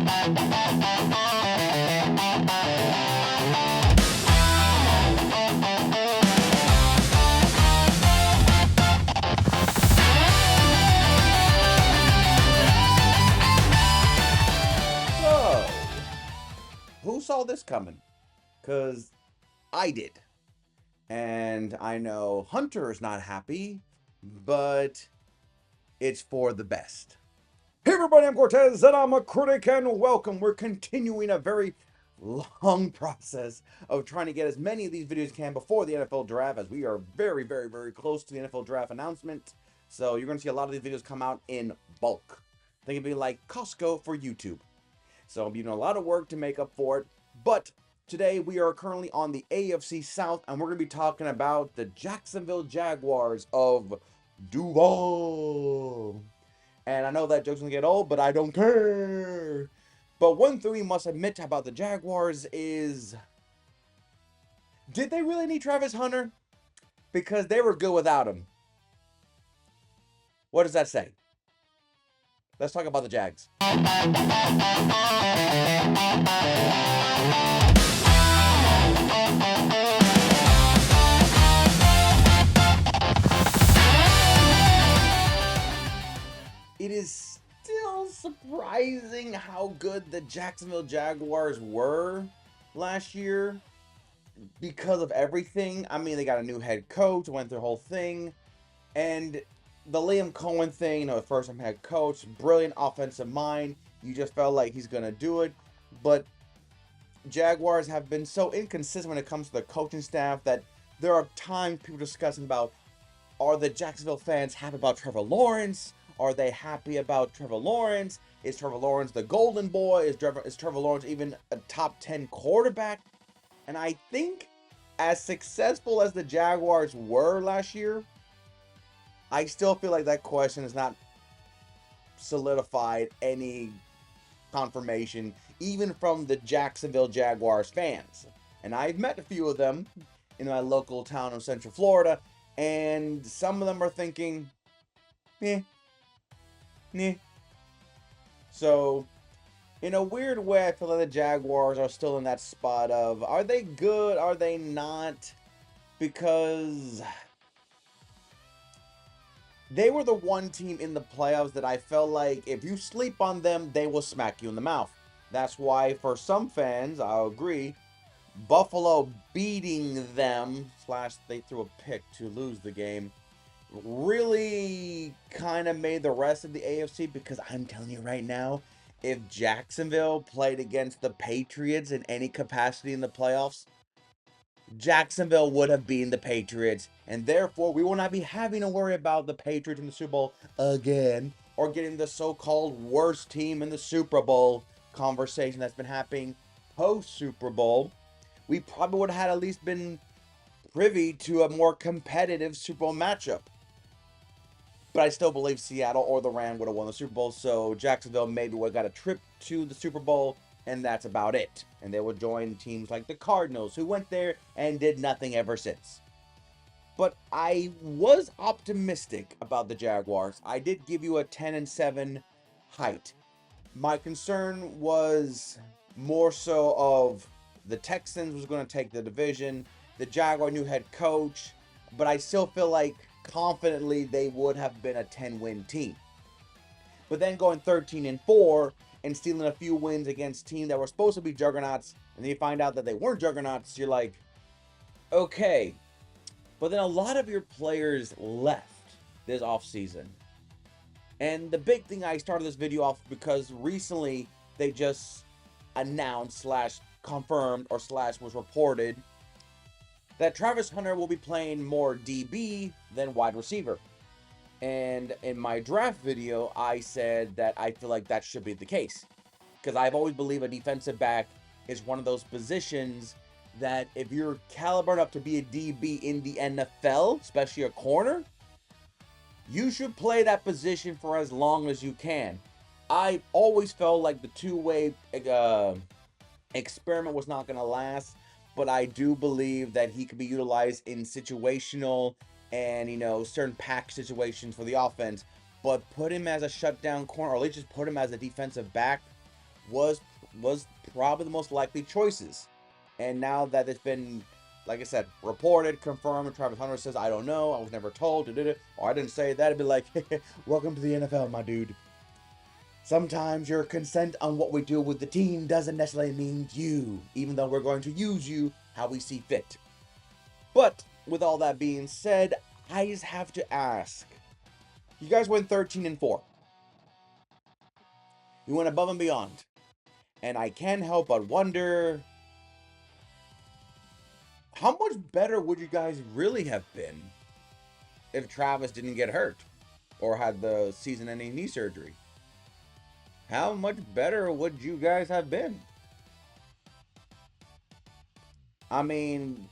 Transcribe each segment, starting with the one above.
So, who saw this coming? Because I did. And I know Hunter is not happy, but it's for the best. Hey everybody, I'm Cortez, and I'm a critic, and welcome. We're continuing a very long process of trying to get as many of these videos as can before the NFL draft, as we are very, very, very close to the NFL draft announcement. So you're going to see a lot of these videos come out in bulk. They can be like Costco for YouTube. So I'm doing a lot of work to make up for it. But today we are currently on the AFC South, and we're going to be talking about the Jacksonville Jaguars of Duval. And I know that joke's gonna get old, but I don't care. But one thing we must admit about the Jaguars is, did they really need Travis Hunter? Because they were good without him. What does that say? Let's talk about the Jags. It is still surprising how good the Jacksonville Jaguars were last year because of everything. I mean, they got a new head coach, went through the whole thing, and the Liam Cohen thing, you know, first time head coach, brilliant offensive mind. You just felt like he's going to do it. But Jaguars have been so inconsistent when it comes to the coaching staff that there are times people discussing about, are the Jacksonville fans happy about Trevor Lawrence? Are they happy about Trevor Lawrence? Is Trevor Lawrence the golden boy? Is Trevor Lawrence even a top 10 quarterback? And I think as successful as the Jaguars were last year, I still feel like that question has not solidified any confirmation, even from the Jacksonville Jaguars fans. And I've met a few of them in my local town of Central Florida, and some of them are thinking, eh. So, in a weird way, I feel like the Jaguars are still in that spot of, are they good? Are they not? Because they were the one team in the playoffs that I felt like if you sleep on them, they will smack you in the mouth. That's why, for some fans, I'll agree, Buffalo beating them, / they threw a pick to lose the game, really kind of made the rest of the AFC, because I'm telling you right now, if Jacksonville played against the Patriots in any capacity in the playoffs, Jacksonville would have beaten the Patriots, and therefore we will not be having to worry about the Patriots in the Super Bowl again, or getting the so-called worst team in the Super Bowl conversation that's been happening post-Super Bowl. We probably would have had at least been privy to a more competitive Super Bowl matchup. But I still believe Seattle or the Rams would have won the Super Bowl, so Jacksonville maybe would have got a trip to the Super Bowl, and that's about it. And they would join teams like the Cardinals, who went there and did nothing ever since. But I was optimistic about the Jaguars. I did give you a 10-7 height. My concern was more so of the Texans was going to take the division, the Jaguar new head coach, but I still feel like confidently they would have been a 10-win team. But then going 13-4 and stealing a few wins against teams that were supposed to be juggernauts, and then you find out that they weren't juggernauts, you're like, okay. But then a lot of your players left this offseason. And the big thing I started this video off because recently they just announced / confirmed or / was reported that Travis Hunter will be playing more DB than wide receiver. And in my draft video, I said that I feel like that should be the case. Because I've always believed a defensive back is one of those positions that if you're caliber enough to be a DB in the NFL, especially a corner, you should play that position for as long as you can. I always felt like the two-way experiment was not going to last, but I do believe that he could be utilized in situational and, certain pack situations for the offense. But put him as a shutdown corner, or at least just put him as a defensive back, was was probably the most likely choices. And now that it's been, like I said, reported, confirmed, and Travis Hunter says, I don't know, I was never told, or I didn't say that, it'd be like, welcome to the NFL, my dude. Sometimes your consent on what we do with the team doesn't necessarily mean you, even though we're going to use you how we see fit. But with all that being said, I just have to ask. You guys went 13-4. You went above and beyond. And I can't help but wonder, how much better would you guys really have been if Travis didn't get hurt or had the season-ending knee surgery? How much better would you guys have been? I mean,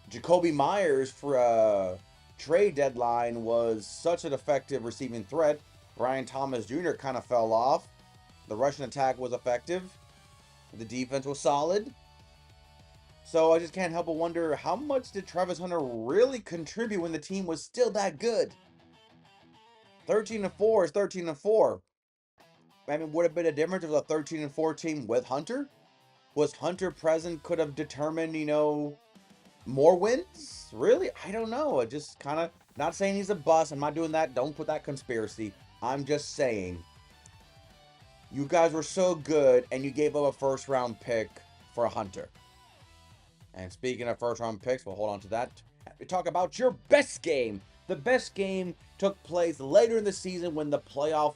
Jacoby Myers for a trade deadline was such an effective receiving threat. Brian Thomas Jr. kind of fell off. The rushing attack was effective. The defense was solid. So I just can't help but wonder, how much did Travis Hunter really contribute when the team was still that good? 13-4 is 13-4. I mean, would it have been a difference if it was a 13-4 team with Hunter? Was Hunter present could have determined, more wins? Really? I don't know. I just kind of, not saying he's a bust. I'm not doing that. Don't put that conspiracy. I'm just saying, you guys were so good and you gave up a first round pick for a Hunter. And speaking of first round picks, we'll hold on to that. We talk about your best game. The best game took place later in the season when the playoff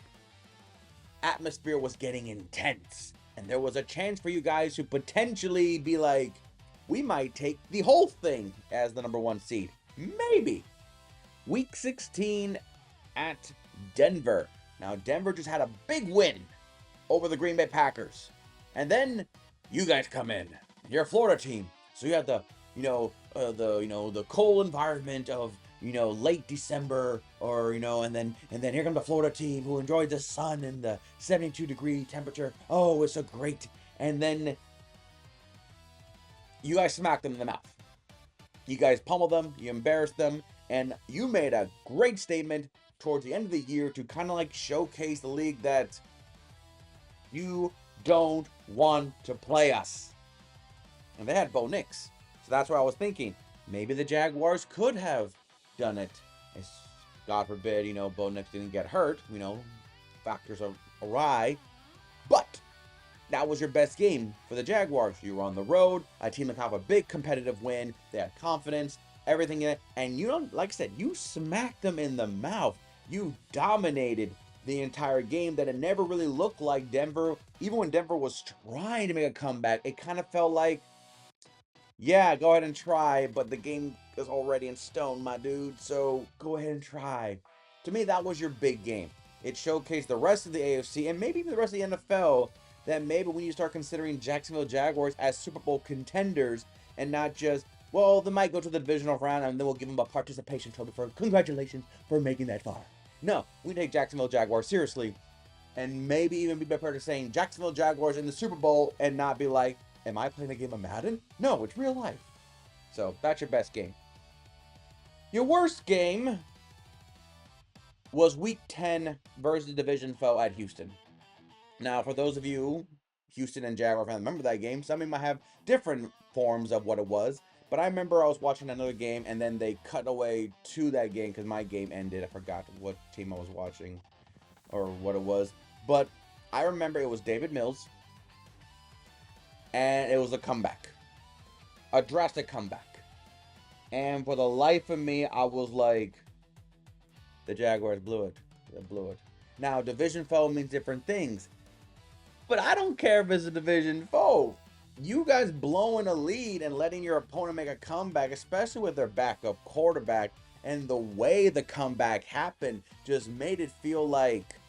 atmosphere was getting intense. And there was a chance for you guys to potentially be like, we might take the whole thing as the number one seed. Maybe. Week 16 at Denver. Now, Denver just had a big win over the Green Bay Packers. And then you guys come in. You're a Florida team. So you have the cold environment of, late December, or, and then here comes the Florida team who enjoys the sun and the 72-degree temperature. Oh, it's so great. And then you guys smack them in the mouth. You guys pummel them, you embarrass them, and you made a great statement towards the end of the year to kind of like showcase the league that you don't want to play us. And they had Bo Nix. So that's why I was thinking, maybe the Jaguars could have done it. As God forbid, Bo Nix didn't get hurt, factors are awry. But that was your best game for the Jaguars. You were on the road, a team that have a big competitive win. They had confidence, everything in it. And like I said, you smacked them in the mouth. You dominated the entire game, that it never really looked like Denver, even when Denver was trying to make a comeback, it kind of felt like, yeah, go ahead and try, but the game is already in stone, my dude, so go ahead and try. To me, that was your big game. It showcased the rest of the AFC and maybe even the rest of the NFL that maybe we need to start considering Jacksonville Jaguars as Super Bowl contenders and not just, well, they might go to the divisional round and then we'll give them a participation trophy for congratulations for making that far. No, we take Jacksonville Jaguars seriously, and maybe even be better to saying Jacksonville Jaguars in the Super Bowl and not be like, am I playing a game of Madden? No, it's real life. So that's your best game. Your worst game was Week 10 versus the division foe at Houston. Now, for those of you, Houston and Jaguar fans, remember that game. Some of you might have different forms of what it was. But I remember I was watching another game, and then they cut away to that game because my game ended. I forgot what team I was watching or what it was. But I remember it was David Mills, and it was a comeback. A drastic comeback. And for the life of me, I was like, the Jaguars blew it. They blew it. Now, division foe means different things. But I don't care if it's a division foe. You guys blowing a lead and letting your opponent make a comeback, especially with their backup quarterback, and the way the comeback happened just made it feel like,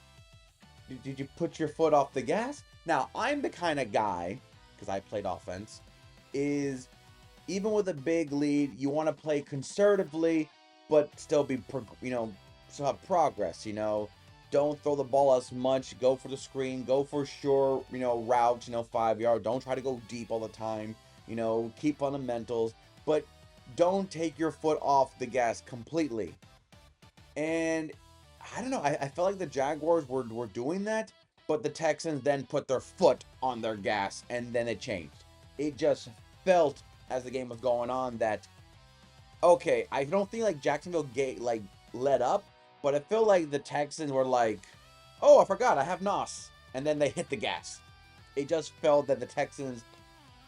did you put your foot off the gas? Now, I'm the kind of guy, because I played offense, is even with a big lead, you want to play conservatively, but still be, still have progress, Don't throw the ball as much. Go for the screen. Go for sure, routes, 5 yard. Don't try to go deep all the time. Keep fundamentals. But don't take your foot off the gas completely. And I don't know. I felt like the Jaguars were doing that. But the Texans then put their foot on their gas, and then it changed. It just felt as the game was going on that, okay, I don't think like Jacksonville let up, but it felt like the Texans were like, oh, I forgot I have Nos, and then they hit the gas. It just felt that the Texans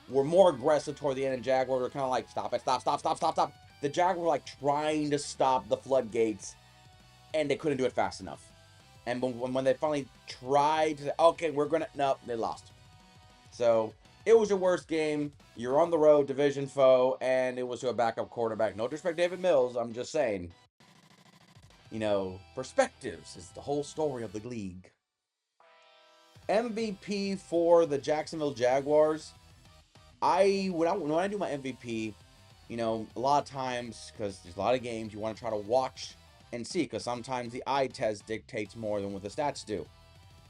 were more aggressive toward the end, and Jaguars were kind of like, stop it, stop, stop, stop, stop, stop. The Jaguars were like trying to stop the floodgates, and they couldn't do it fast enough. And when they finally tried to say, okay, we're gonna, no, they lost. So it was your worst game. You're on the road, division foe, and it was to a backup quarterback. No disrespect, David Mills. I'm just saying, perspectives is the whole story of the league. MVP for the Jacksonville Jaguars. When I do my MVP, a lot of times, because there's a lot of games you want to try to watch and see, because sometimes the eye test dictates more than what the stats do.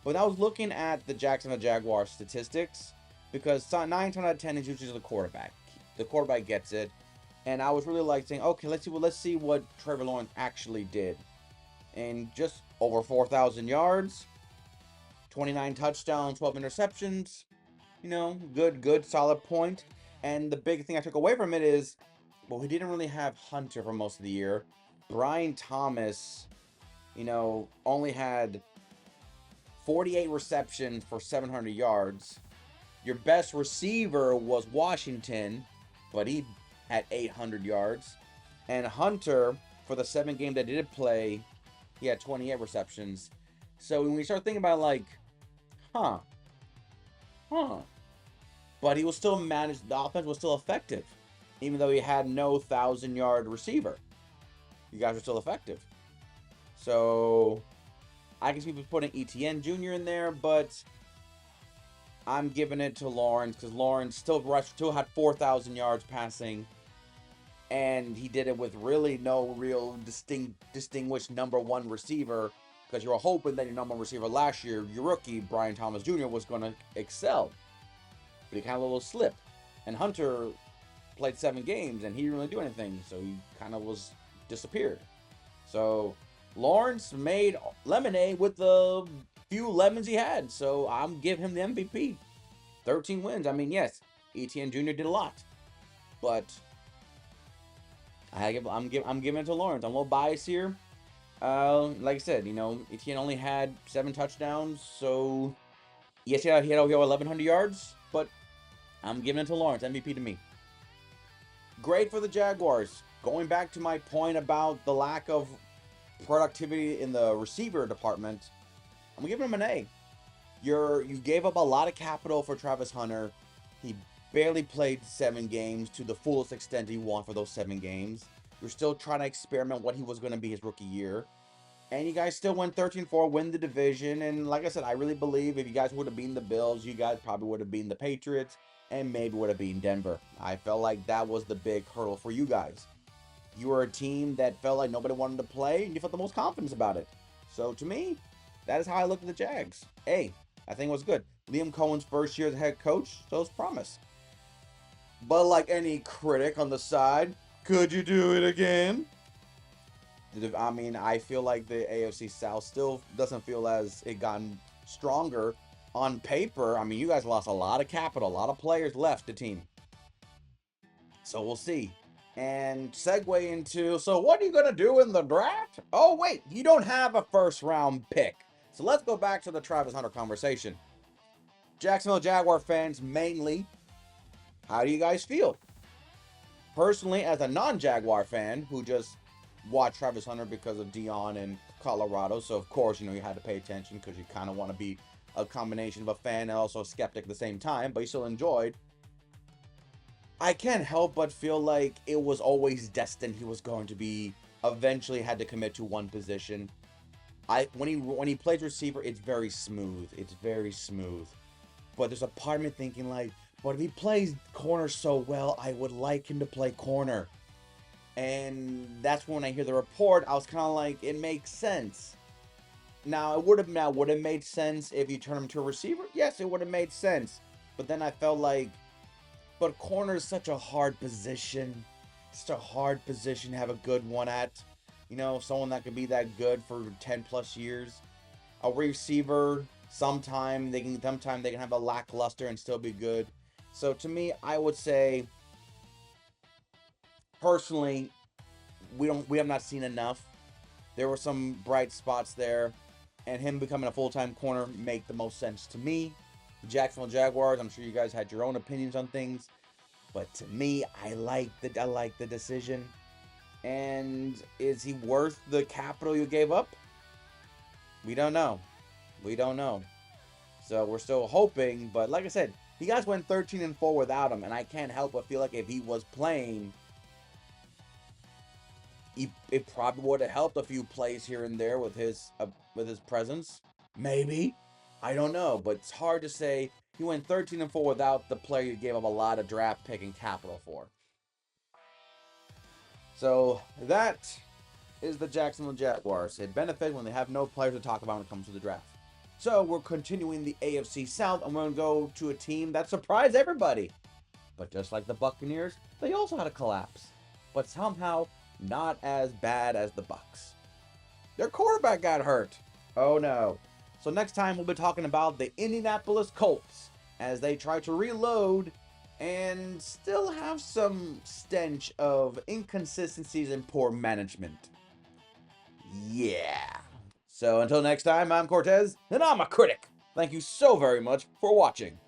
But I was looking at the Jacksonville Jaguars statistics, because 9 times out of 10 is usually the quarterback. The quarterback gets it. And I was really like saying, okay, let's see what Trevor Lawrence actually did. And just over 4,000 yards, 29 touchdowns, 12 interceptions. Good, solid point. And the big thing I took away from it is, well, he didn't really have Hunter for most of the year. Brian Thomas, only had 48 receptions for 700 yards. Your best receiver was Washington, but he had 800 yards. And Hunter, for the 7 games that did play, he had 28 receptions. So when we start thinking about huh. But he was still managed, the offense was still effective. Even though he had no 1,000-yard receiver. You guys were still effective. So I can see people putting ETN Jr. in there, but I'm giving it to Lawrence because Lawrence still had 4,000 yards passing, and he did it with really no real distinguished number one receiver, because you were hoping that your number one receiver last year, your rookie Brian Thomas Jr., was going to excel, but he kind of a little slip. And Hunter played 7 games and he didn't really do anything, so he kind of was disappeared. So Lawrence made lemonade with the few lemons he had, so I'm giving him the MVP. 13 wins. I mean, yes, ETN Jr. did a lot, but I'm giving it to Lawrence. I'm a little biased here. Like I said, ETN only had 7 touchdowns, so yes, he had over 1,100 yards, but I'm giving it to Lawrence. MVP to me. Great for the Jaguars. Going back to my point about the lack of productivity in the receiver department, I'm giving him an A. You gave up a lot of capital for Travis Hunter. He barely played 7 games to the fullest extent he wanted for those 7 games. You're still trying to experiment what he was going to be his rookie year. And you guys still went 13-4, win the division. And like I said, I really believe if you guys would have beaten the Bills, you guys probably would have beaten the Patriots and maybe would have beaten Denver. I felt like that was the big hurdle for you guys. You were a team that felt like nobody wanted to play, and you felt the most confidence about it. So to me, that is how I looked at the Jags. Hey, I think it was good. Liam Cohen's first year as head coach shows promise. But like any critic on the side, could you do it again? I mean, I feel like the AFC South still doesn't feel as it gotten stronger on paper. I mean, you guys lost a lot of capital, a lot of players left the team. So we'll see. And segue into, so what are you going to do in the draft? Oh, wait, you don't have a first round pick. So let's go back to the Travis Hunter conversation. Jacksonville Jaguar fans mainly, how do you guys feel? Personally, as a non-Jaguar fan who just watched Travis Hunter because of Dion and Colorado, so of course, you had to pay attention because you kind of want to be a combination of a fan and also a skeptic at the same time, but you still enjoyed. I can't help but feel like it was always destined he was going to be eventually had to commit to one position. When he plays receiver, it's very smooth. It's very smooth. But there's a part of me thinking like, but if he plays corner so well, I would like him to play corner. And that's when I hear the report, I was kind of like, it makes sense. Now, would have made sense if you turn him to a receiver? Yes, it would have made sense. But then I felt like, but corner is such a hard position. Such a hard position to have a good one at. Someone that could be that good for 10 plus years. A receiver, Sometimes they can have a lackluster and still be good. So to me, I would say personally, we have not seen enough. There were some bright spots there, and him becoming a full-time corner make the most sense to me. The Jacksonville Jaguars, I'm sure you guys had your own opinions on things, but to me, I like the decision. And is he worth the capital you gave up? We don't know. We don't know. So we're still hoping, but like I said, you guys went 13-4 without him, and I can't help but feel like if he was playing, it probably would have helped a few plays here and there with his presence. Maybe. I don't know, but it's hard to say. He went 13-4 without the player you gave up a lot of draft pick and capital for. So that is the Jacksonville Jaguars. It benefits when they have no players to talk about when it comes to the draft. So we're continuing the AFC South, and we're going to go to a team that surprised everybody. But just like the Buccaneers, they also had a collapse. But somehow not as bad as the Bucs. Their quarterback got hurt. Oh no. So next time we'll be talking about the Indianapolis Colts as they try to reload and still have some stench of inconsistencies and poor management. Yeah. So until next time, I'm Cortez, and I'm a critic. Thank you so very much for watching.